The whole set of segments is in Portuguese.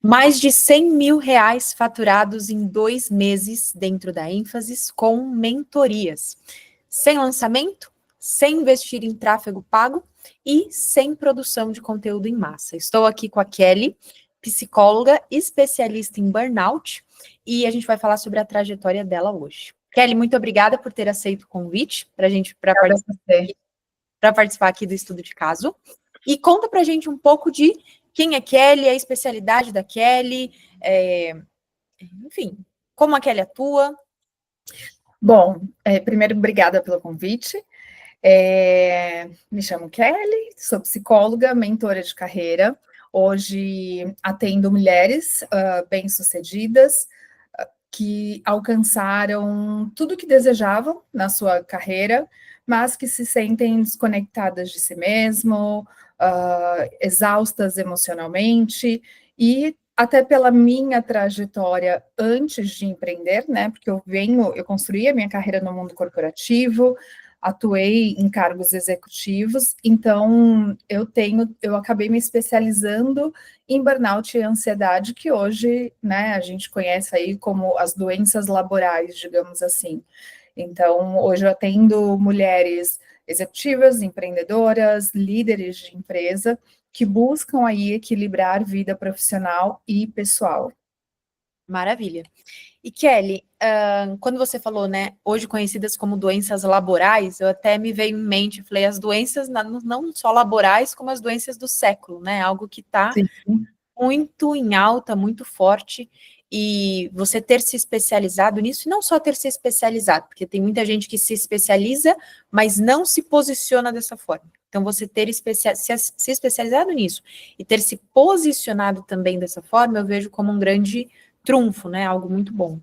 Mais de 100 mil reais faturados em 2 meses dentro da ênfase com mentorias. Sem lançamento, sem investir em tráfego pago e sem produção de conteúdo em massa. Estou aqui com a Kelly, psicóloga especialista em burnout, e a gente vai falar sobre a trajetória dela hoje. Kelly, muito obrigada por ter aceito o convite para participar aqui do estudo de caso. E conta pra gente um pouco de quem é Kelly, a especialidade da Kelly, enfim, como a Kelly atua. Bom, primeiro, obrigada pelo convite. Me chamo Kelly, sou psicóloga, mentora de carreira. Hoje atendo mulheres bem-sucedidas que alcançaram tudo o que desejavam na sua carreira, mas que se sentem desconectadas de si mesmo, exaustas emocionalmente, e até pela minha trajetória antes de empreender, né? Porque eu construí a minha carreira no mundo corporativo, atuei em cargos executivos, então eu acabei me especializando em burnout e ansiedade, que hoje, né, a gente conhece aí como as doenças laborais, digamos assim. Então, hoje eu atendo mulheres executivas, empreendedoras, líderes de empresa, que buscam aí equilibrar vida profissional e pessoal. Maravilha. E Kelly, quando você falou, né, hoje conhecidas como doenças laborais, eu até me veio em mente, falei, as doenças não só laborais, como as doenças do século, né, algo que está muito em alta, muito forte, e você ter se especializado nisso, e não só ter se especializado, porque tem muita gente que se especializa, mas não se posiciona dessa forma. Então, você ter se especializado nisso e ter se posicionado também dessa forma, eu vejo como um grande trunfo, né? Algo muito bom.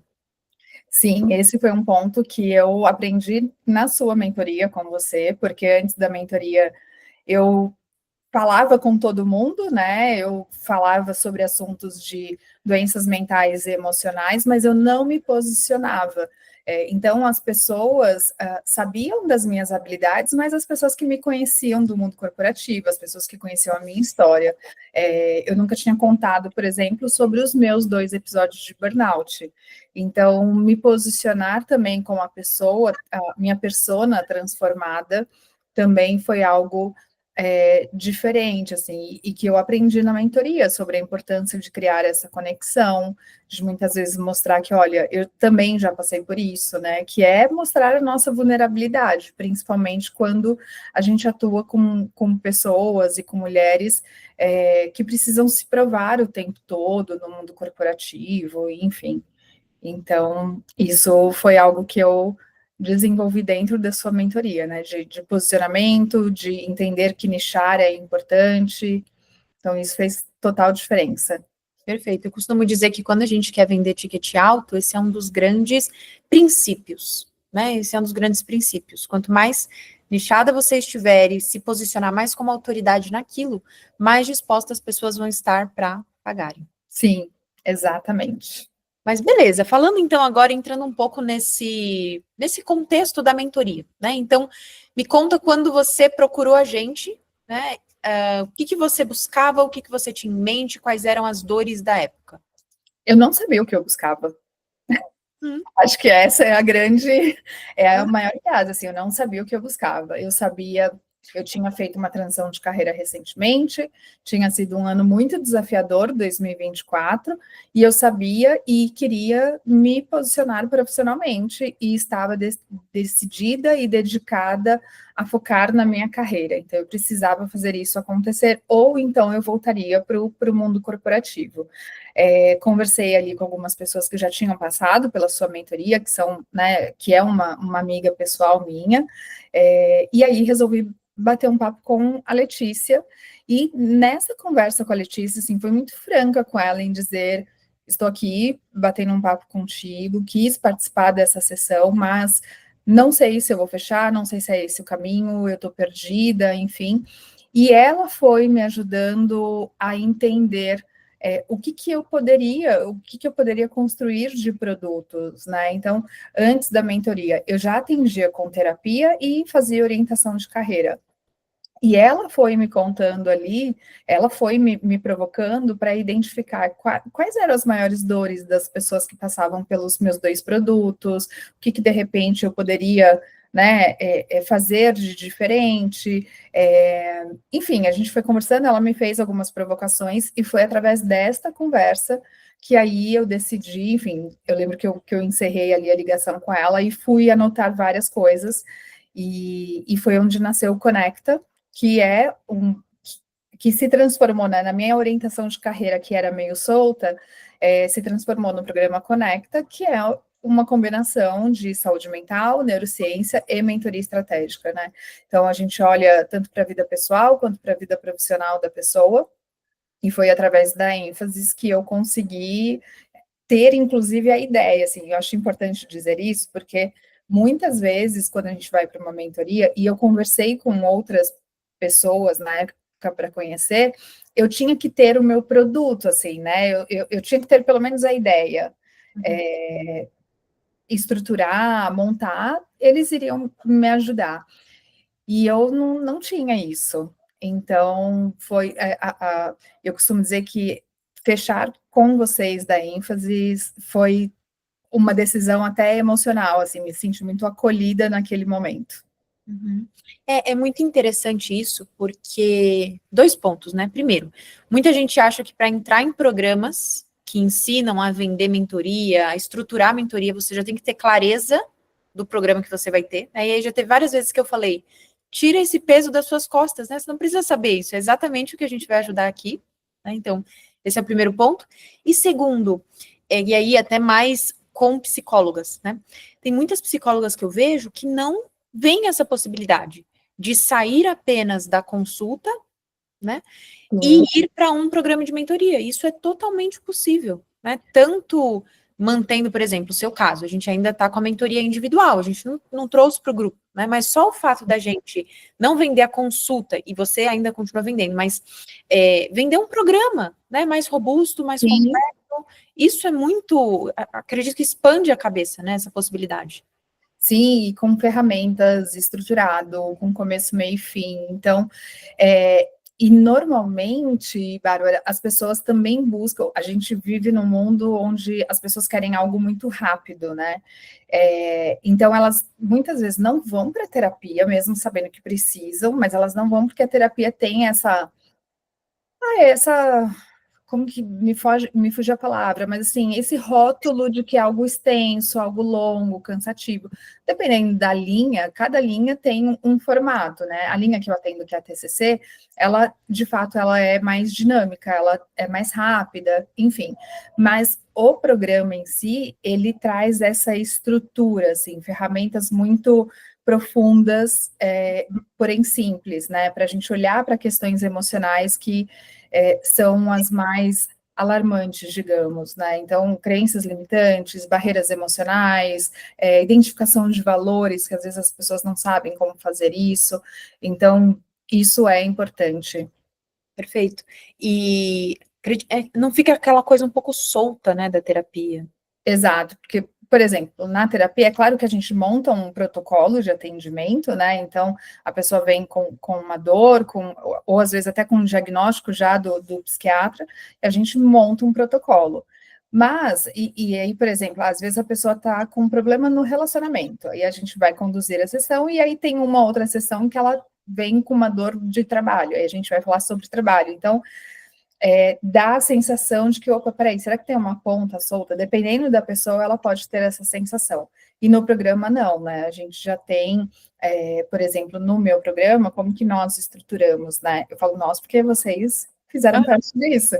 Sim, esse foi um ponto que eu aprendi na sua mentoria com você, porque antes da mentoria eu falava com todo mundo, né? Eu falava sobre assuntos de doenças mentais e emocionais, mas eu não me posicionava. Então, as pessoas sabiam das minhas habilidades, mas as pessoas que me conheciam do mundo corporativo, as pessoas que conheciam a minha história, eu nunca tinha contado, por exemplo, sobre os meus 2 episódios de burnout. Então, me posicionar também como a pessoa, a minha persona transformada, também foi algo diferente, assim, e que eu aprendi na mentoria sobre a importância de criar essa conexão, de muitas vezes mostrar que, olha, eu também já passei por isso, né, que é mostrar a nossa vulnerabilidade, principalmente quando a gente atua com pessoas e com mulheres que precisam se provar o tempo todo no mundo corporativo, enfim. Então, isso foi algo que eu desenvolvi dentro da sua mentoria, né? De posicionamento, de entender que nichar é importante. Então, isso fez total diferença. Perfeito. Eu costumo dizer que quando a gente quer vender ticket alto, esse é um dos grandes princípios, né? Esse é um dos grandes princípios. Quanto mais nichada você estiver e se posicionar mais como autoridade naquilo, mais dispostas as pessoas vão estar para pagarem. Sim, exatamente. Mas beleza, falando então agora, entrando um pouco nesse contexto da mentoria, né? Então, me conta quando você procurou a gente, né? O que você buscava, o que você tinha em mente, quais eram as dores da época? Eu não sabia o que eu buscava. Acho que essa é a maior piada, assim, eu não sabia o que eu buscava. Eu tinha feito uma transição de carreira recentemente, tinha sido um ano muito desafiador, 2024, e eu sabia e queria me posicionar profissionalmente e estava decidida e dedicada a focar na minha carreira. Então, eu precisava fazer isso acontecer, ou então eu voltaria para o mundo corporativo. Conversei ali com algumas pessoas que já tinham passado pela sua mentoria, que é uma amiga pessoal minha, e aí resolvi bater um papo com a Letícia, e nessa conversa com a Letícia, assim, foi muito franca com ela em dizer, estou aqui batendo um papo contigo, quis participar dessa sessão, mas não sei se eu vou fechar, não sei se é esse o caminho, eu estou perdida, enfim. E ela foi me ajudando a entender o que eu poderia construir de produtos, né? Então, antes da mentoria, eu já atendia com terapia e fazia orientação de carreira. E ela foi me contando ali, ela foi me provocando para identificar quais eram as maiores dores das pessoas que passavam pelos meus 2 produtos, o que de repente eu poderia, né, fazer de diferente. Enfim, a gente foi conversando, ela me fez algumas provocações, e foi através desta conversa que aí eu decidi, enfim, eu lembro que eu encerrei ali a ligação com ela e fui anotar várias coisas, e foi onde nasceu o Conecta, que é que se transformou, né, na minha orientação de carreira, que era meio solta, se transformou no programa Conecta, que é uma combinação de saúde mental, neurociência e mentoria estratégica, né? Então, a gente olha tanto para a vida pessoal quanto para a vida profissional da pessoa, e foi através da ênfase que eu consegui ter, inclusive, a ideia, assim, eu acho importante dizer isso, porque muitas vezes, quando a gente vai para uma mentoria, e eu conversei com outras pessoas na época para conhecer, eu tinha que ter o meu produto, assim, né, eu tinha que ter pelo menos a ideia, estruturar, montar, eles iriam me ajudar. E eu não tinha isso. Então, eu costumo dizer que fechar com vocês da ênfase foi uma decisão até emocional, assim, me senti muito acolhida naquele momento. Uhum. É muito interessante isso, porque 2 pontos, né? Primeiro, muita gente acha que para entrar em programas que ensinam a vender mentoria, a estruturar a mentoria, você já tem que ter clareza do programa que você vai ter. Aí já teve várias vezes que eu falei, tira esse peso das suas costas, né? Você não precisa saber isso, é exatamente o que a gente vai ajudar aqui, né? Então, esse é o primeiro ponto. E segundo, e aí até mais com psicólogas, né? Tem muitas psicólogas que eu vejo que não vem essa possibilidade de sair apenas da consulta, né, e ir para um programa de mentoria. Isso é totalmente possível, né? Tanto mantendo, por exemplo, o seu caso, a gente ainda está com a mentoria individual, a gente não trouxe para o grupo, né? Mas só o fato da gente não vender a consulta e você ainda continua vendendo, mas vender um programa, né? Mais robusto, mais Sim, completo, isso é muito, acredito que expande a cabeça, né? Essa possibilidade. sim, e com ferramentas estruturado, com começo, meio e fim. Então, e normalmente, Bárbara, as pessoas também buscam. A gente vive num mundo onde as pessoas querem algo muito rápido, né? Então, elas muitas vezes não vão para terapia, mesmo sabendo que precisam, mas elas não vão porque a terapia tem essa como que me fugiu a palavra, mas assim, esse rótulo de que é algo extenso, algo longo, cansativo. Dependendo da linha, cada linha tem um formato, né? A linha que eu atendo, que é a TCC, ela, de fato, ela é mais dinâmica, ela é mais rápida, enfim. Mas o programa em si, ele traz essa estrutura, assim, ferramentas muito profundas, porém simples, né? Para a gente olhar para questões emocionais que são as mais alarmantes, digamos, né? Então, crenças limitantes, barreiras emocionais, identificação de valores, que às vezes as pessoas não sabem como fazer isso. Então, isso é importante. Perfeito. E não fica aquela coisa um pouco solta, né, da terapia. Exato, porque, por exemplo, na terapia, é claro que a gente monta um protocolo de atendimento, né? Então, a pessoa vem com uma dor, ou às vezes até com um diagnóstico já do psiquiatra, e a gente monta um protocolo. Mas, e aí, por exemplo, às vezes a pessoa está com um problema no relacionamento, aí a gente vai conduzir a sessão, e aí tem uma outra sessão que ela vem com uma dor de trabalho, aí a gente vai falar sobre trabalho. Então, dá a sensação de que, opa, peraí, será que tem uma ponta solta? Dependendo da pessoa, ela pode ter essa sensação. E no programa, não, né? A gente já tem, por exemplo, no meu programa, como que nós estruturamos, né? Eu falo nós porque vocês fizeram parte disso.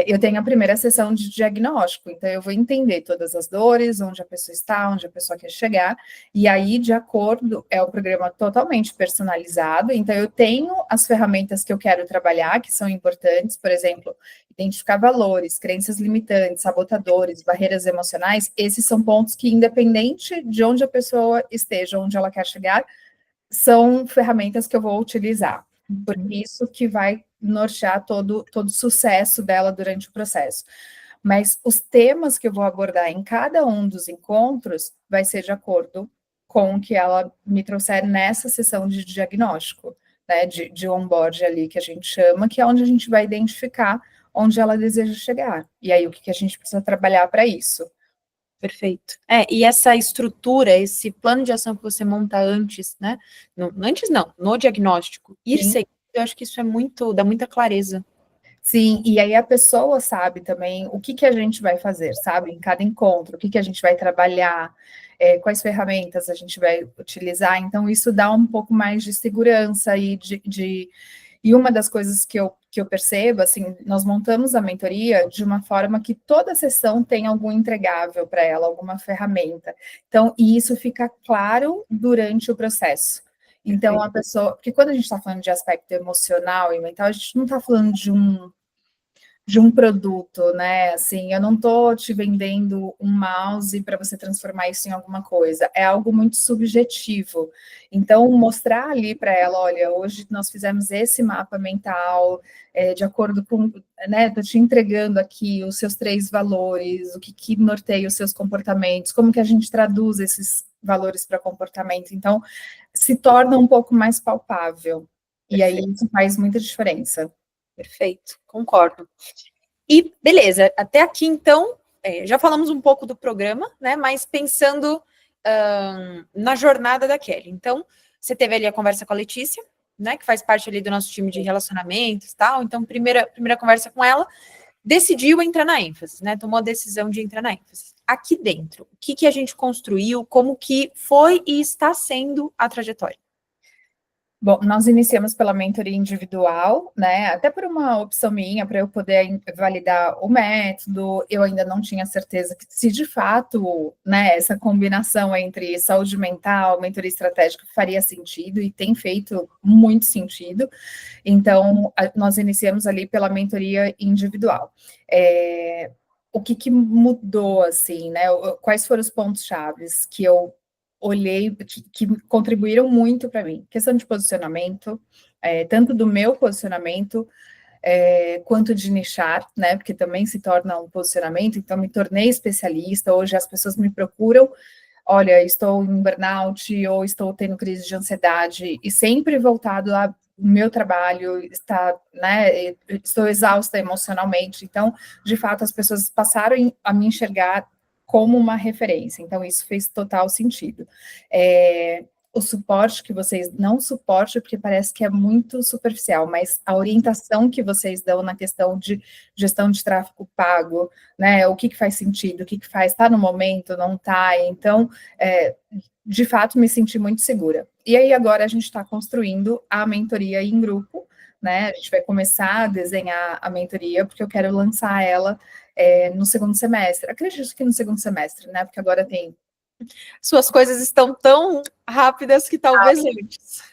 Eu tenho a primeira sessão de diagnóstico, então eu vou entender todas as dores, onde a pessoa está, onde a pessoa quer chegar, e aí, de acordo, é o programa totalmente personalizado, então eu tenho as ferramentas que eu quero trabalhar, que são importantes, por exemplo, identificar valores, crenças limitantes, sabotadores, barreiras emocionais, esses são pontos que, independente de onde a pessoa esteja, onde ela quer chegar, são ferramentas que eu vou utilizar, porque isso que vai nortear todo o sucesso dela durante o processo. Mas os temas que eu vou abordar em cada um dos encontros vai ser de acordo com o que ela me trouxer nessa sessão de diagnóstico, né, de onboard ali, que a gente chama, que é onde a gente vai identificar onde ela deseja chegar. E aí, o que a gente precisa trabalhar para isso? Perfeito. E essa estrutura, esse plano de ação que você monta antes, né? Antes não, no diagnóstico, ir Sim. seguindo, eu acho que isso dá muita clareza. Sim, e aí a pessoa sabe também o que a gente vai fazer, sabe? Em cada encontro, o que a gente vai trabalhar, quais ferramentas a gente vai utilizar. Então, isso dá um pouco mais de segurança e uma das coisas que eu percebo, assim, nós montamos a mentoria de uma forma que toda sessão tem algum entregável para ela, alguma ferramenta. Então, e isso fica claro durante o processo. Então, a pessoa, porque quando a gente está falando de aspecto emocional e mental, a gente não está falando de um produto, né? Assim, eu não estou te vendendo um mouse para você transformar isso em alguma coisa. É algo muito subjetivo. Então, mostrar ali para ela, olha, hoje nós fizemos esse mapa mental, de acordo com, né? Estou te entregando aqui os seus 3 valores, o que norteia os seus comportamentos, como que a gente traduz esses valores para comportamento. Então, se torna um pouco mais palpável. E aí isso faz muita diferença. Perfeito, concordo. E beleza, até aqui então, já falamos um pouco do programa, né? Mas pensando na jornada da Kelly. Então, você teve ali a conversa com a Letícia, né? Que faz parte ali do nosso time de relacionamentos e tal. Então, primeira conversa com ela, decidiu entrar na ênfase, né? Tomou a decisão de entrar na ênfase. Aqui dentro, o que a gente construiu, como que foi e está sendo a trajetória? Bom, nós iniciamos pela mentoria individual, né? Até por uma opção minha, para eu poder validar o método, eu ainda não tinha certeza que se de fato, né, essa combinação entre saúde mental, mentoria estratégica faria sentido, e tem feito muito sentido. Então, nós iniciamos ali pela mentoria individual. O que mudou, assim, né? Quais foram os pontos chaves que eu olhei, que contribuíram muito para mim? Questão de posicionamento, tanto do meu posicionamento, quanto de nichar, né? Porque também se torna um posicionamento, então me tornei especialista, hoje as pessoas me procuram, olha, estou em burnout ou estou tendo crise de ansiedade, e sempre voltado a o meu trabalho está, né, estou exausta emocionalmente, então, de fato, as pessoas passaram a me enxergar como uma referência, então isso fez total sentido. O suporte que vocês, não suporte, porque parece que é muito superficial, mas a orientação que vocês dão na questão de gestão de tráfego pago, né, o que faz sentido, o que faz, está no momento, não está, então, de fato, me senti muito segura. E aí, agora a gente está construindo a mentoria em grupo, né? A gente vai começar a desenhar a mentoria, porque eu quero lançar ela no segundo semestre. Acredito que no segundo semestre, né? Porque agora tem. Suas coisas estão tão rápidas que talvez antes.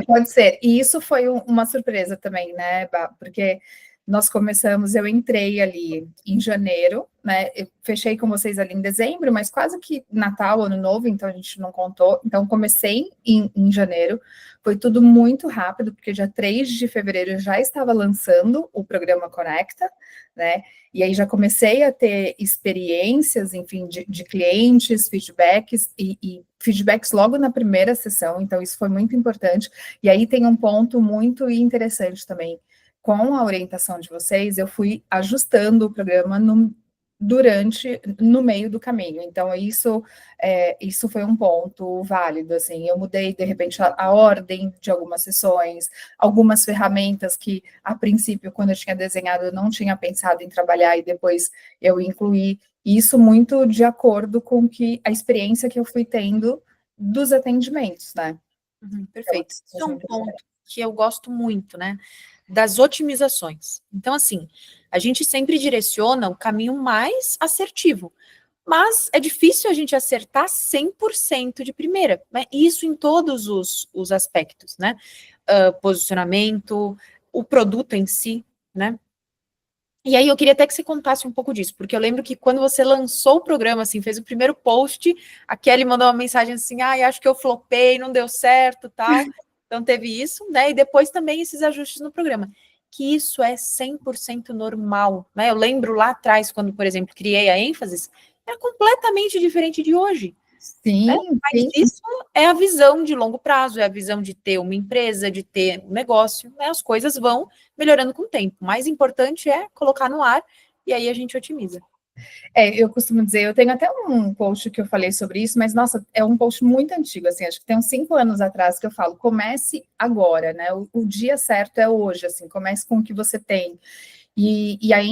Pode ser. E isso foi uma surpresa também, né, Bá? Porque nós começamos, eu entrei ali em janeiro, né? Eu fechei com vocês ali em dezembro, mas quase que Natal, Ano Novo, então a gente não contou. Então, comecei em janeiro, foi tudo muito rápido, porque dia 3 de fevereiro eu já estava lançando o programa Conecta, né? E aí já comecei a ter experiências, enfim, de clientes, feedbacks e feedbacks logo na primeira sessão, então isso foi muito importante. E aí tem um ponto muito interessante também. Com a orientação de vocês, eu fui ajustando o programa no meio do caminho. Então, isso foi um ponto válido, assim, eu mudei, de repente, a ordem de algumas sessões, algumas ferramentas que, a princípio, quando eu tinha desenhado, eu não tinha pensado em trabalhar, e depois eu incluí isso muito de acordo com a experiência que eu fui tendo dos atendimentos, né? Perfeito. Isso é um ponto que eu gosto muito, né? Das otimizações. Então, assim, a gente sempre direciona o caminho mais assertivo, mas é difícil a gente acertar 100% de primeira, né? Isso em todos os aspectos, né? Posicionamento, o produto em si, né? E aí eu queria até que você contasse um pouco disso, porque eu lembro que quando você lançou o programa, assim, fez o primeiro post, a Kelly mandou uma mensagem assim, acho que eu flopei, não deu certo, tal. Então teve isso, né? E depois também esses ajustes no programa, que isso é 100% normal, né? Eu lembro lá atrás, quando, por exemplo, criei a ênfase, era completamente diferente de hoje, Sim, Mas sim. isso é a visão de longo prazo, é a visão de ter uma empresa, de ter um negócio, né? As coisas vão melhorando com o tempo. O mais importante é colocar no ar e aí a gente otimiza. Eu costumo dizer, eu tenho até um post que eu falei sobre isso, mas, nossa, é um post muito antigo, assim, acho que tem uns 5 anos atrás que eu falo, comece agora, né? O dia certo é hoje, assim, comece com o que você tem. E a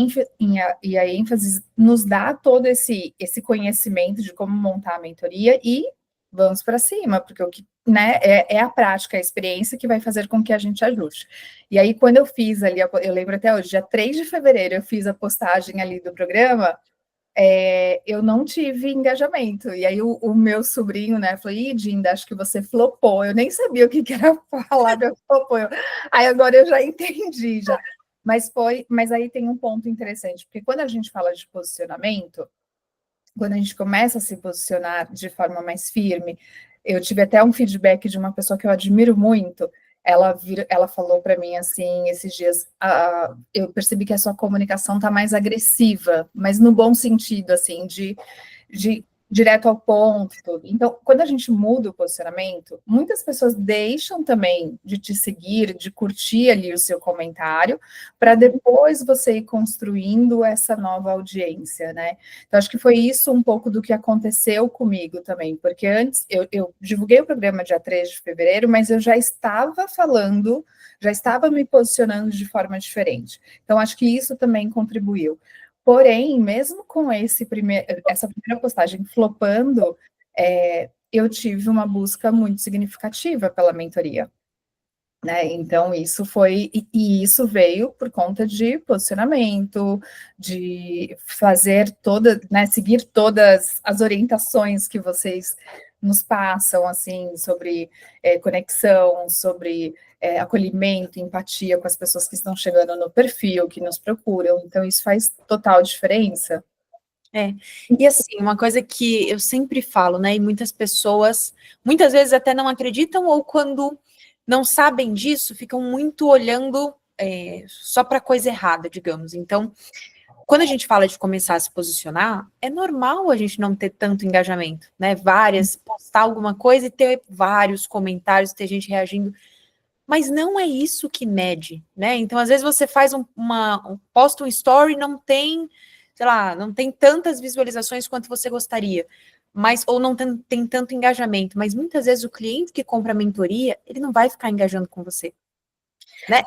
ênfase nos dá todo esse conhecimento de como montar a mentoria e vamos para cima, porque o que, né, é a prática, a experiência que vai fazer com que a gente ajuste. E aí, quando eu fiz ali, eu lembro até hoje, dia 3 de fevereiro, eu fiz a postagem ali do programa, eu não tive engajamento. E aí o meu sobrinho, né, falou, ih, Dinda, acho que você flopou. Eu nem sabia o que era a palavra flopou. Aí agora eu já entendi, já. Mas aí tem um ponto interessante, porque quando a gente fala de posicionamento, quando a gente começa a se posicionar de forma mais firme, eu tive até um feedback de uma pessoa que eu admiro muito. Ela falou para mim assim, esses dias, eu percebi que a sua comunicação está mais agressiva, mas no bom sentido, assim, de direto ao ponto. Tudo. Então, quando a gente muda o posicionamento, muitas pessoas deixam também de te seguir, de curtir ali o seu comentário, para depois você ir construindo essa nova audiência, né? Então, acho que foi isso um pouco do que aconteceu comigo também, porque antes eu divulguei o programa dia 3 de fevereiro, mas eu já estava falando, já estava me posicionando de forma diferente. Então, acho que isso também contribuiu. Porém, mesmo com essa primeira postagem flopando, eu tive uma busca muito significativa pela mentoria. Né? Então, isso foi, e isso veio por conta de posicionamento, de fazer né, seguir todas as orientações que vocês nos passam, assim, sobre conexão, sobre acolhimento, empatia com as pessoas que estão chegando no perfil, que nos procuram. Então, isso faz total diferença. E assim, uma coisa que eu sempre falo, né? E muitas pessoas, muitas vezes até não acreditam, ou quando não sabem disso, ficam muito olhando só para coisa errada, digamos. Então, quando a gente fala de começar a se posicionar, é normal a gente não ter tanto engajamento, né? Postar alguma coisa e ter vários comentários, ter gente reagindo. Mas não é isso que mede, né? Então, às vezes você faz posta um story e não tem, sei lá, não tem tantas visualizações quanto você gostaria, mas ou não tem tanto engajamento, mas muitas vezes o cliente que compra a mentoria, ele não vai ficar engajando com você, né?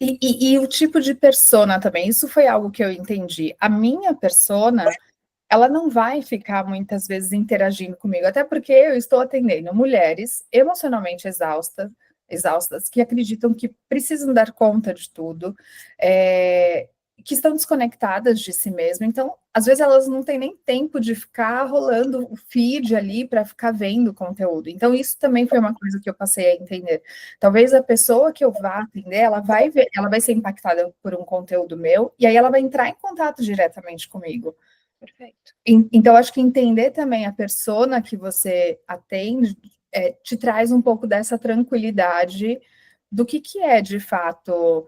E o tipo de persona também, isso foi algo que eu entendi. A minha persona, ela não vai ficar muitas vezes interagindo comigo, até porque eu estou atendendo mulheres emocionalmente exaustas, que acreditam que precisam dar conta de tudo, que estão desconectadas de si mesmas. Então, às vezes elas não têm nem tempo de ficar rolando o feed ali para ficar vendo conteúdo. Então, isso também foi uma coisa que eu passei a entender. Talvez a pessoa que eu vá atender, ela vai ser impactada por um conteúdo meu, e aí ela vai entrar em contato diretamente comigo. Perfeito. Então, acho que entender também a persona que você atende te traz um pouco dessa tranquilidade do que é, de fato,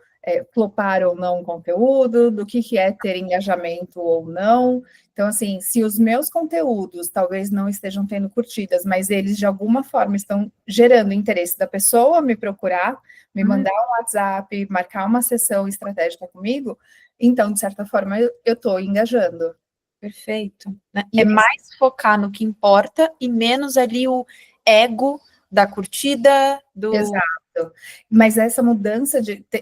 flopar ou não o conteúdo, do que é ter engajamento ou não. Então, assim, se os meus conteúdos talvez não estejam tendo curtidas, mas eles, de alguma forma, estão gerando interesse da pessoa me procurar, me mandar um WhatsApp, marcar uma sessão estratégica comigo, então, de certa forma, eu estou engajando. Perfeito. É mais focar no que importa e menos ali o ego da curtida, Exato. Mas essa mudança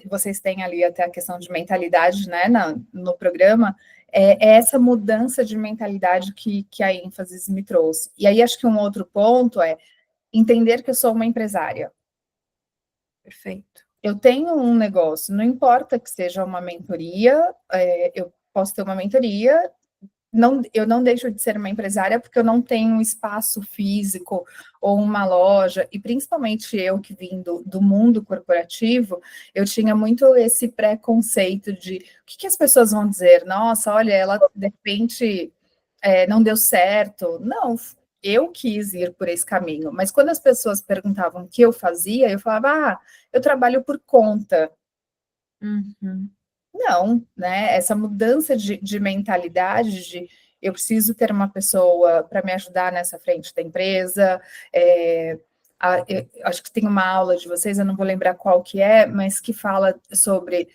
vocês têm ali até a questão de mentalidade, né, no programa, é essa mudança de mentalidade que a ênfase me trouxe. E aí acho que um outro ponto é entender que eu sou uma empresária. Perfeito. Eu tenho um negócio, não importa que seja uma mentoria, eu posso ter uma mentoria. Eu não deixo de ser uma empresária porque eu não tenho um espaço físico ou uma loja, e principalmente eu que vim do mundo corporativo, eu tinha muito esse preconceito de o que as pessoas vão dizer? Nossa, olha, ela de repente não deu certo. Não, eu quis ir por esse caminho, mas quando as pessoas perguntavam o que eu fazia, eu falava, eu trabalho por conta. Uhum. Não, né? Essa mudança de mentalidade, eu preciso ter uma pessoa para me ajudar nessa frente da empresa. Eu acho que tem uma aula de vocês, eu não vou lembrar qual que é, mas que fala sobre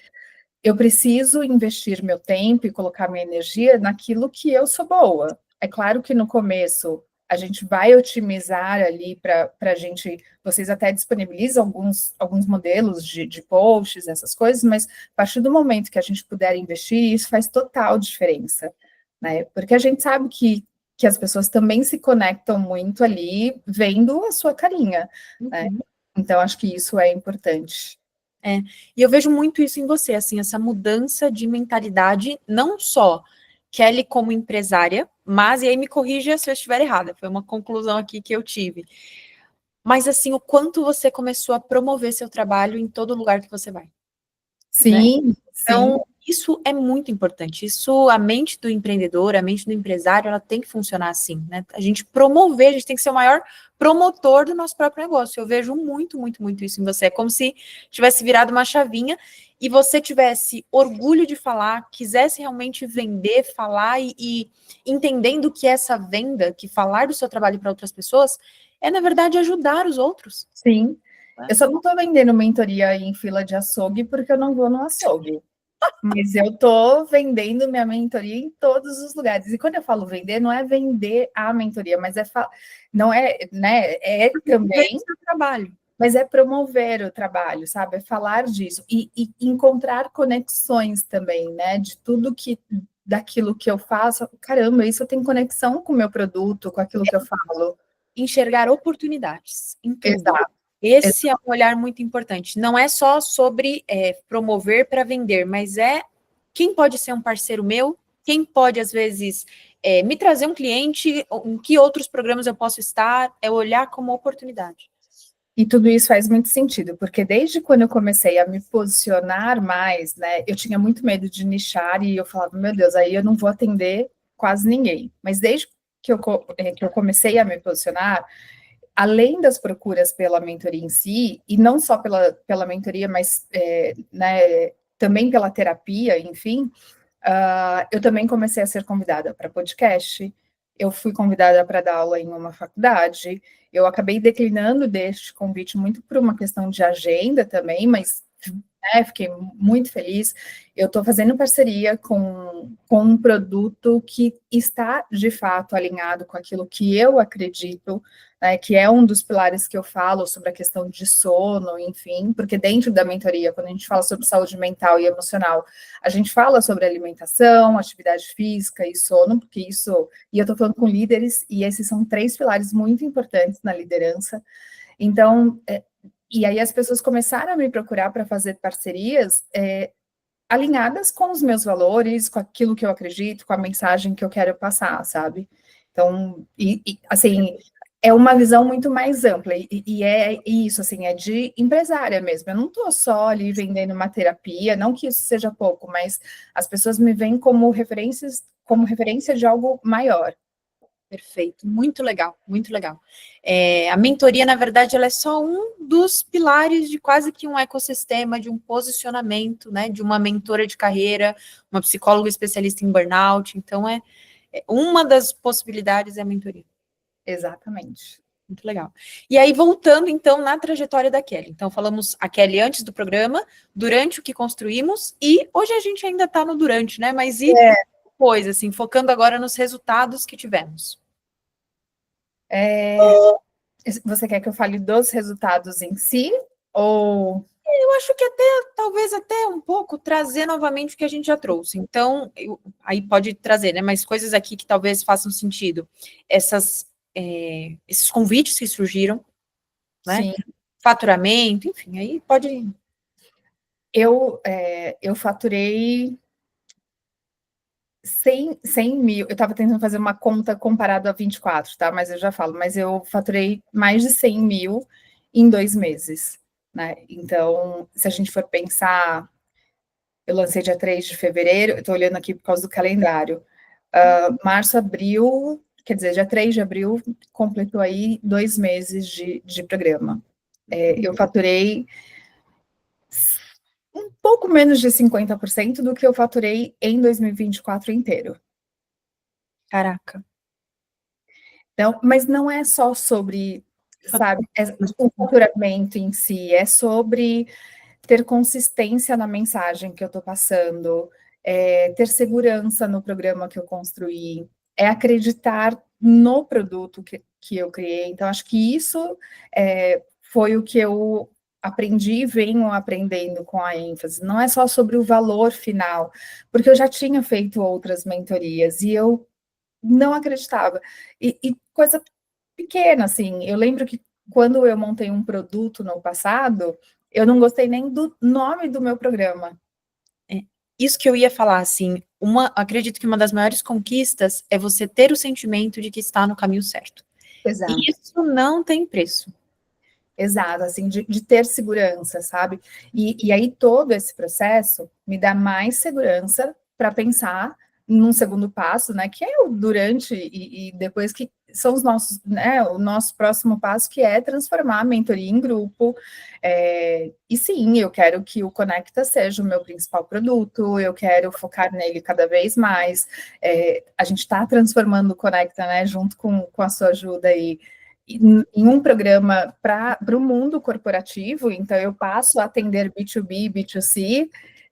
eu preciso investir meu tempo e colocar minha energia naquilo que eu sou boa. É claro que no começo a gente vai otimizar ali para a gente, vocês até disponibilizam alguns modelos de posts, essas coisas, mas a partir do momento que a gente puder investir, isso faz total diferença, né? Porque a gente sabe que as pessoas também se conectam muito ali vendo a sua carinha, né? Então, acho que isso é importante. E eu vejo muito isso em você, assim, essa mudança de mentalidade, não só Kelly como empresária, mas, e aí me corrija se eu estiver errada, foi uma conclusão aqui que eu tive, mas assim, o quanto você começou a promover seu trabalho em todo lugar que você vai, né? Sim, sim. Então, isso é muito importante. Isso, a mente do empreendedor, a mente do empresário, ela tem que funcionar assim, né? A gente promover, a gente tem que ser o maior promotor do nosso próprio negócio. Eu vejo muito, muito, muito isso em você. É como se tivesse virado uma chavinha e você tivesse orgulho de falar, quisesse realmente vender, falar e entendendo que essa venda, que falar do seu trabalho para outras pessoas, é, na verdade, ajudar os outros. Sim. Eu só não estou vendendo mentoria em fila de açougue porque eu não vou no açougue. Mas eu estou vendendo minha mentoria em todos os lugares. E quando eu falo vender, não é vender a mentoria, mas não é, né? É também o trabalho. Mas é promover o trabalho, sabe? É falar disso e encontrar conexões também, né? De tudo daquilo que eu faço. Caramba, isso tem conexão com o meu produto, com aquilo que eu falo. Enxergar oportunidades em tudo. Exato. Esse é um olhar muito importante. Não é só sobre promover para vender, mas é quem pode ser um parceiro meu, quem pode, às vezes, me trazer um cliente, em que outros programas eu posso estar, é olhar como oportunidade. E tudo isso faz muito sentido, porque desde quando eu comecei a me posicionar mais, né, eu tinha muito medo de nichar e eu falava, meu Deus, aí eu não vou atender quase ninguém. Mas desde que eu comecei a me posicionar, além das procuras pela mentoria em si, e não só pela mentoria, mas né, também pela terapia, enfim, eu também comecei a ser convidada para podcast, eu fui convidada para dar aula em uma faculdade, eu acabei declinando deste convite muito por uma questão de agenda também, mas fiquei muito feliz. Eu estou fazendo parceria com um produto que está, de fato, alinhado com aquilo que eu acredito, né, que é um dos pilares que eu falo sobre a questão de sono, enfim, porque dentro da mentoria, quando a gente fala sobre saúde mental e emocional, a gente fala sobre alimentação, atividade física e sono, porque isso, e eu estou falando com líderes, e esses são 3 pilares muito importantes na liderança. Então, e aí as pessoas começaram a me procurar para fazer parcerias alinhadas com os meus valores, com aquilo que eu acredito, com a mensagem que eu quero passar, sabe? Então, assim, é uma visão muito mais ampla, e é isso, assim, é de empresária mesmo. Eu não estou só ali vendendo uma terapia, não que isso seja pouco, mas as pessoas me veem como referência de algo maior. Perfeito, muito legal, muito legal. A mentoria, na verdade, ela é só um dos pilares de quase que um ecossistema, de um posicionamento, né, de uma mentora de carreira, uma psicóloga especialista em burnout. Então, uma das possibilidades é a mentoria. Exatamente. Muito legal. E aí, voltando, então, na trajetória da Kelly. Então, falamos a Kelly antes do programa, durante o que construímos, e hoje a gente ainda está no durante, né? Mas e depois, assim, focando agora nos resultados que tivemos. Você quer que eu fale dos resultados em si? Ou... Eu acho que talvez até um pouco, trazer novamente o que a gente já trouxe. Então, aí pode trazer, né? Mas coisas aqui que talvez façam sentido. Esses convites que surgiram, né? Sim. Faturamento, enfim, aí pode... Eu faturei 100 mil, eu estava tentando fazer uma conta comparado a 24, tá? Mas eu já falo, mas eu faturei mais de 100 mil em 2 meses, né? Então, se a gente for pensar, eu lancei dia 3 de fevereiro, eu estou olhando aqui por causa do calendário, março, abril, quer dizer, dia 3 de abril, completou aí 2 meses de programa. Eu faturei um pouco menos de 50% do que eu faturei em 2024 inteiro. Caraca. Então, mas não é só sobre, sabe, o faturamento em si, é sobre ter consistência na mensagem que eu estou passando, ter segurança no programa que eu construí, é acreditar no produto que eu criei. Então, acho que isso foi o que eu aprendi e venho aprendendo com a ênfase. Não é só sobre o valor final, porque eu já tinha feito outras mentorias e eu não acreditava. E coisa pequena, assim, eu lembro que quando eu montei um produto no passado, eu não gostei nem do nome do meu programa. Isso que eu ia falar, assim, acredito que uma das maiores conquistas é você ter o sentimento de que está no caminho certo. E Exato. isso não tem preço. Exato, assim, de ter segurança, sabe? E aí todo esse processo me dá mais segurança para pensar num segundo passo, né? Que é o durante e depois que são os nossos, né? O nosso próximo passo, que é transformar a mentoria em grupo. E sim, eu quero que o Conecta seja o meu principal produto, eu quero focar nele cada vez mais. A gente está transformando o Conecta, né? Junto com a sua ajuda aí em um programa para o mundo corporativo, então eu passo a atender B2B e B2C,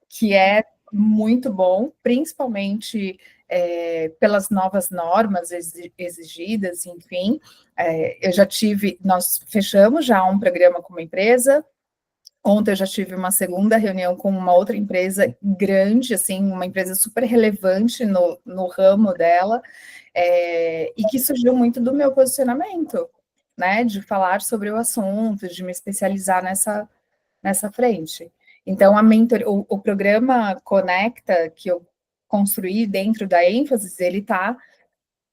que é muito bom, principalmente pelas novas normas exigidas, enfim. Nós fechamos já um programa com uma empresa. Ontem eu já tive uma segunda reunião com uma outra empresa grande, assim, uma empresa super relevante no ramo dela, e que surgiu muito do meu posicionamento, né, de falar sobre o assunto, de me especializar nessa frente. Então, o programa Conecta, que eu construí dentro da ênfase, ele está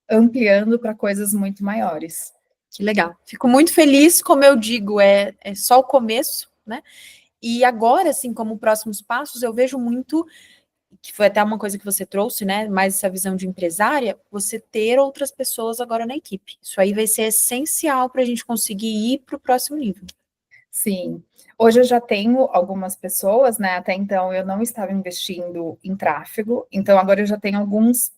ampliando para coisas muito maiores. Que legal. Fico muito feliz, como eu digo, é só o começo, né? E agora, assim, como próximos passos, eu vejo muito, que foi até uma coisa que você trouxe, né? Mais essa visão de empresária, você ter outras pessoas agora na equipe. Isso aí vai ser essencial para a gente conseguir ir para o próximo nível. Sim. Hoje eu já tenho algumas pessoas, né? Até então eu não estava investindo em tráfego, então agora eu já tenho alguns,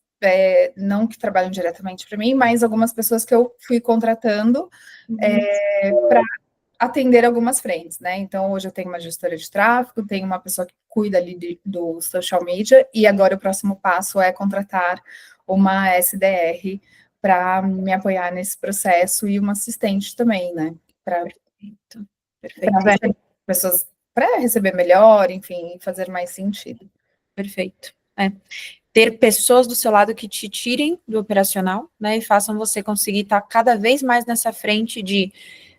não que trabalham diretamente para mim, mas algumas pessoas que eu fui contratando para atender algumas frentes, né? Então hoje eu tenho uma gestora de tráfego, tenho uma pessoa que cuida ali do social media, e agora o próximo passo é contratar uma SDR para me apoiar nesse processo e uma assistente também, né? Perfeito. Para receber pessoas, para receber melhor, enfim, fazer mais sentido. Perfeito. Ter pessoas do seu lado que te tirem do operacional, né, e façam você conseguir estar cada vez mais nessa frente de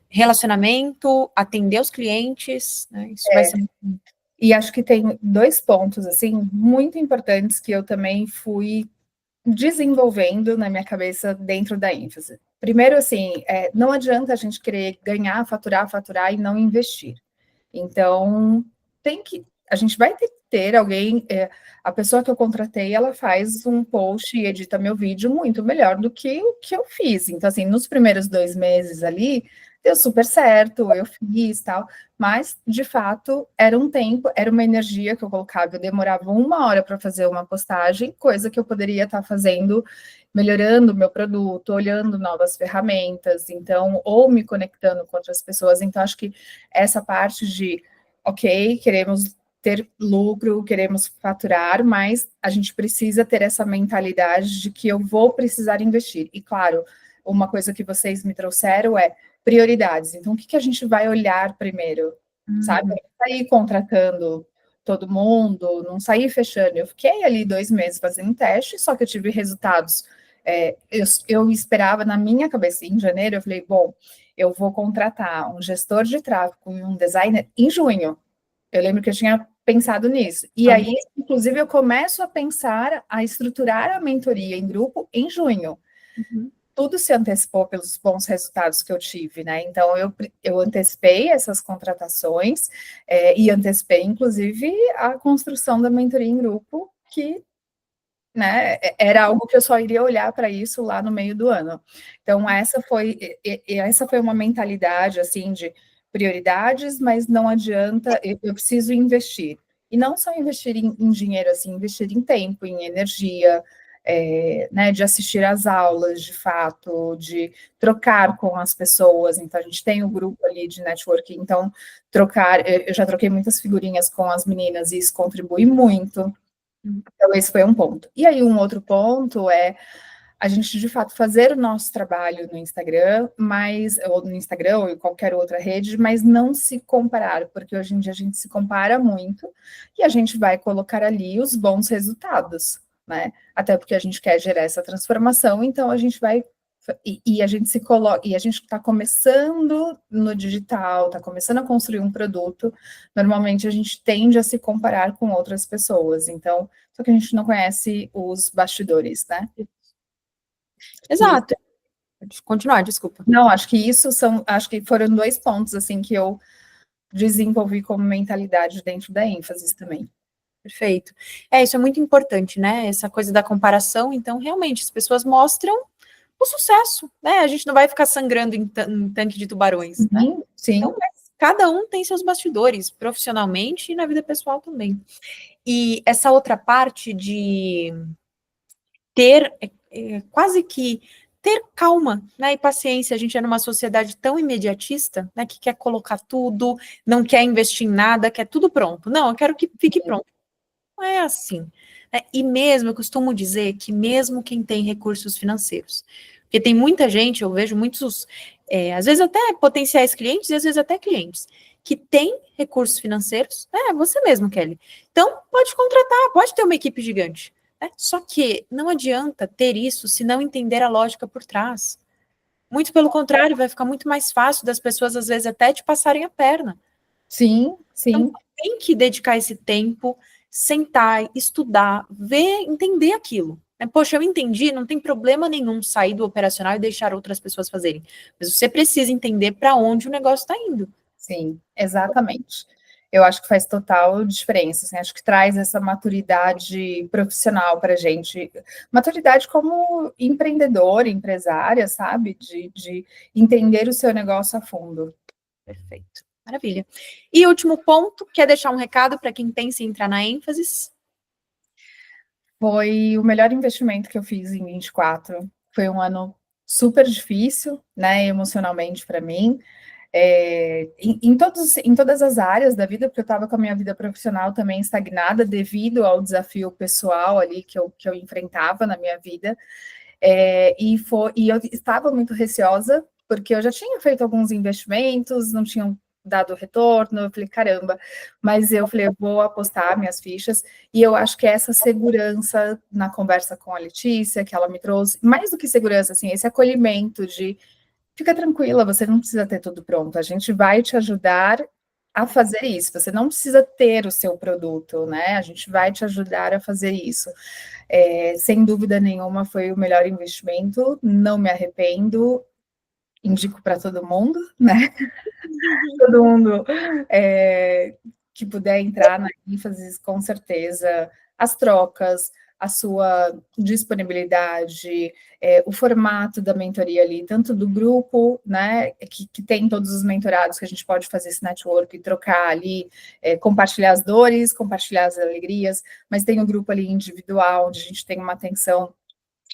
relacionamento, atender os clientes, né, isso vai ser muito. E acho que tem dois pontos, assim, muito importantes que eu também fui desenvolvendo na minha cabeça dentro da ênfase. Primeiro, assim, não adianta a gente querer ganhar, faturar e não investir. Então, a gente vai ter alguém, a pessoa que eu contratei, ela faz um post e edita meu vídeo muito melhor do que o que eu fiz. Então, assim, nos primeiros 2 meses ali, deu super certo, eu fiz tal, mas, de fato, era um tempo, era uma energia que eu colocava, eu demorava 1 hora para fazer uma postagem, coisa que eu poderia estar fazendo, melhorando o meu produto, olhando novas ferramentas, então, ou me conectando com outras pessoas. Então, acho que essa parte de, ok, queremos ter lucro, queremos faturar, mas a gente precisa ter essa mentalidade de que eu vou precisar investir. E, claro, uma coisa que vocês me trouxeram é prioridades. Então, o que a gente vai olhar primeiro? Sabe? Não sair contratando todo mundo, não sair fechando. Eu fiquei ali 2 meses fazendo teste, só que eu tive resultados. Eu esperava na minha cabeça, em janeiro, eu falei, bom, eu vou contratar um gestor de tráfego e um designer em junho. Eu lembro que eu tinha pensado nisso. E aí, inclusive, eu começo a pensar, a estruturar a mentoria em grupo em junho. Uhum. Tudo se antecipou pelos bons resultados que eu tive, né? Então, eu antecipei essas contratações e antecipei, inclusive, a construção da mentoria em grupo, que, né, era algo que eu só iria olhar para isso lá no meio do ano. Então, essa foi uma mentalidade, assim, de prioridades, mas não adianta, eu preciso investir. E não só investir em dinheiro, assim, investir em tempo, em energia, né, de assistir às aulas, de fato, de trocar com as pessoas. Então, a gente tem um grupo ali de networking, então, eu já troquei muitas figurinhas com as meninas e isso contribui muito. Então, esse foi um ponto. E aí, um outro ponto é a gente, de fato, fazer o nosso trabalho no Instagram, ou no Instagram, ou em qualquer outra rede, mas não se comparar, porque hoje em dia a gente se compara muito e a gente vai colocar ali os bons resultados, né? Até porque a gente quer gerar essa transformação, então a gente vai e a gente se coloca, e a gente está começando no digital, está começando a construir um produto, normalmente a gente tende a se comparar com outras pessoas, então, só que a gente não conhece os bastidores, né? Exato. Pode continuar, desculpa. Não, acho que foram 2 pontos, assim, que eu desenvolvi como mentalidade dentro da ênfase também. Perfeito. Isso é muito importante, né? Essa coisa da comparação. Então, realmente, as pessoas mostram o sucesso, né? A gente não vai ficar sangrando em tanque de tubarões, né? Sim. Então, cada um tem seus bastidores, profissionalmente e na vida pessoal também. E essa outra parte de ter, quase que ter calma, né, e paciência. A gente é numa sociedade tão imediatista, né, que quer colocar tudo, não quer investir em nada, quer tudo pronto. Não, eu quero que fique pronto. Não é assim. Né? E mesmo, eu costumo dizer que mesmo quem tem recursos financeiros, porque tem muita gente, eu vejo muitos, às vezes até potenciais clientes e às vezes até clientes, que tem recursos financeiros, você mesmo, Kelly. Então, pode contratar, pode ter uma equipe gigante. Né? Só que não adianta ter isso se não entender a lógica por trás. Muito pelo contrário, vai ficar muito mais fácil das pessoas, às vezes, até te passarem a perna. Sim. Então, tem que dedicar esse tempo, sentar, estudar, ver, entender aquilo. Poxa, eu entendi, não tem problema nenhum sair do operacional e deixar outras pessoas fazerem. Mas você precisa entender para onde o negócio está indo. Sim, exatamente. Eu acho que faz total diferença, assim, acho que traz essa maturidade profissional para a gente, maturidade como empreendedor, empresária, sabe? De entender o seu negócio a fundo. Perfeito, maravilha. E último ponto, quer deixar um recado para quem pensa em entrar na ênfase? Foi o melhor investimento que eu fiz em 24. Foi um ano super difícil, né, emocionalmente para mim. Em todas as áreas da vida, porque eu estava com a minha vida profissional também estagnada devido ao desafio pessoal ali que eu enfrentava na minha vida. E eu estava muito receosa, porque eu já tinha feito alguns investimentos, não tinham dado retorno, eu falei, caramba, mas eu falei, eu vou apostar minhas fichas, e eu acho que essa segurança na conversa com a Letícia, que ela me trouxe, mais do que segurança, assim, esse acolhimento de, fica tranquila, você não precisa ter tudo pronto, a gente vai te ajudar a fazer isso, você não precisa ter o seu produto, né, a gente vai te ajudar a fazer isso. Sem dúvida nenhuma, foi o melhor investimento, não me arrependo, indico para todo mundo, né? Todo mundo que puder entrar na ênfase, com certeza, as trocas, a sua disponibilidade, o formato da mentoria ali, tanto do grupo, né, que tem todos os mentorados, que a gente pode fazer esse network e trocar ali, compartilhar as dores, compartilhar as alegrias, mas tem o grupo ali individual, onde a gente tem uma atenção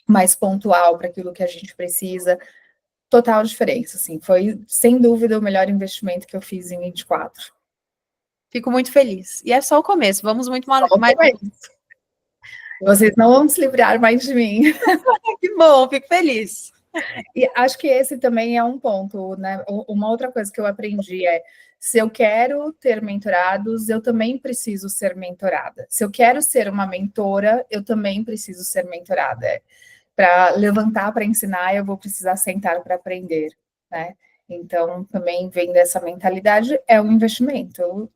mais pontual para aquilo que a gente precisa. Total diferença, assim, foi sem dúvida o melhor investimento que eu fiz em 24. Fico muito feliz. E é só o começo, vamos muito mais. Vocês não vão se livrar mais de mim. Que bom, fico feliz. E acho que esse também é um ponto, né? Uma outra coisa que eu aprendi é, se eu quero ter mentorados, eu também preciso ser mentorada. Se eu quero ser uma mentora, eu também preciso ser mentorada. Para levantar para ensinar, eu vou precisar sentar para aprender, né? Então, também vem dessa mentalidade, é um investimento.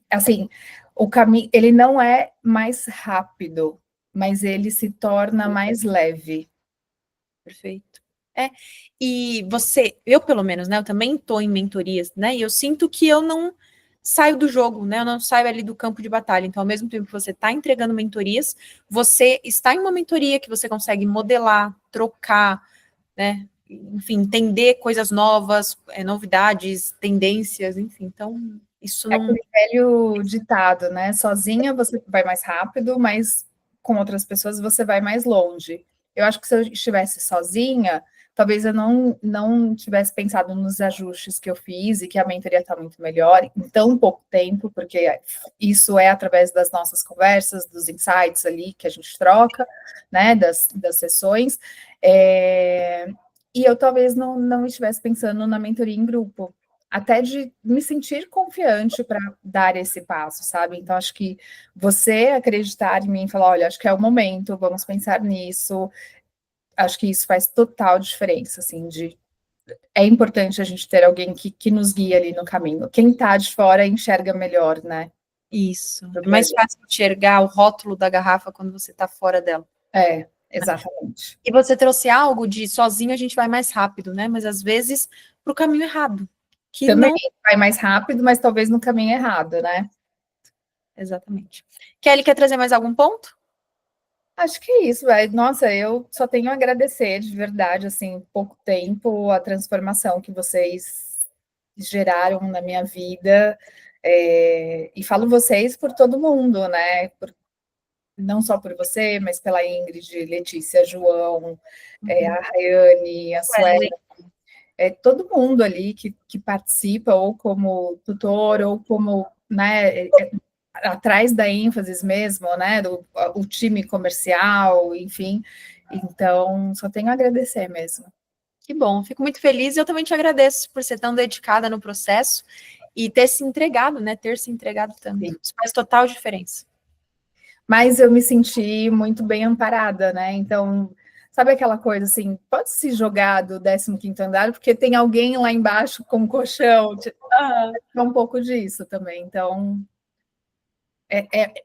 Assim, o caminho, ele não é mais rápido, mas ele se torna mais leve. Perfeito. E eu pelo menos, né, eu também estou em mentorias, né, e eu sinto que eu não saio do jogo, né, eu não saio ali do campo de batalha, então ao mesmo tempo que você está entregando mentorias, você está em uma mentoria que você consegue modelar, trocar, né, enfim, entender coisas novas, novidades, tendências, enfim, então isso não... Aquele velho ditado, né, sozinha você vai mais rápido, mas com outras pessoas, você vai mais longe. Eu acho que se eu estivesse sozinha, talvez eu não tivesse pensado nos ajustes que eu fiz e que a mentoria está muito melhor em tão pouco tempo, porque isso é através das nossas conversas, dos insights ali que a gente troca, né, das sessões, e eu talvez não estivesse pensando na mentoria em grupo, até de me sentir confiante para dar esse passo, sabe? Então, acho que você acreditar em mim e falar, olha, acho que é o momento, vamos pensar nisso, acho que isso faz total diferença, assim, é importante a gente ter alguém que nos guia ali no caminho. Quem está de fora enxerga melhor, né? Isso. É mais fácil enxergar o rótulo da garrafa quando você está fora dela. Exatamente. E você trouxe algo de sozinho a gente vai mais rápido, né? Mas às vezes para o caminho errado. Que Também não... vai mais rápido, mas talvez no caminho errado, né? Exatamente. Kelly, quer trazer mais algum ponto? Acho que é isso, velho. Nossa, eu só tenho a agradecer de verdade, assim, pouco tempo, a transformação que vocês geraram na minha vida. E falo vocês por todo mundo, né? Não só por você, mas pela Ingrid, Letícia, João, a Rayane, a Sueli, todo mundo ali que participa, ou como tutor, ou como, né, atrás da ênfase mesmo, né, o time comercial, enfim. Então, só tenho a agradecer mesmo. Que bom, fico muito feliz e eu também te agradeço por ser tão dedicada no processo e ter se entregado, né, ter se entregado tanto. Sim. Isso faz total diferença. Mas eu me senti muito bem amparada, né, então... Sabe aquela coisa assim, pode se jogar do 15º andar, porque tem alguém lá embaixo com um colchão, é um pouco disso também, então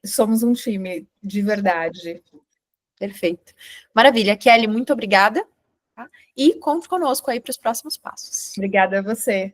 somos um time de verdade. Perfeito. Maravilha. Kelly, muito obrigada. Tá? E conte conosco aí para os próximos passos. Obrigada a você.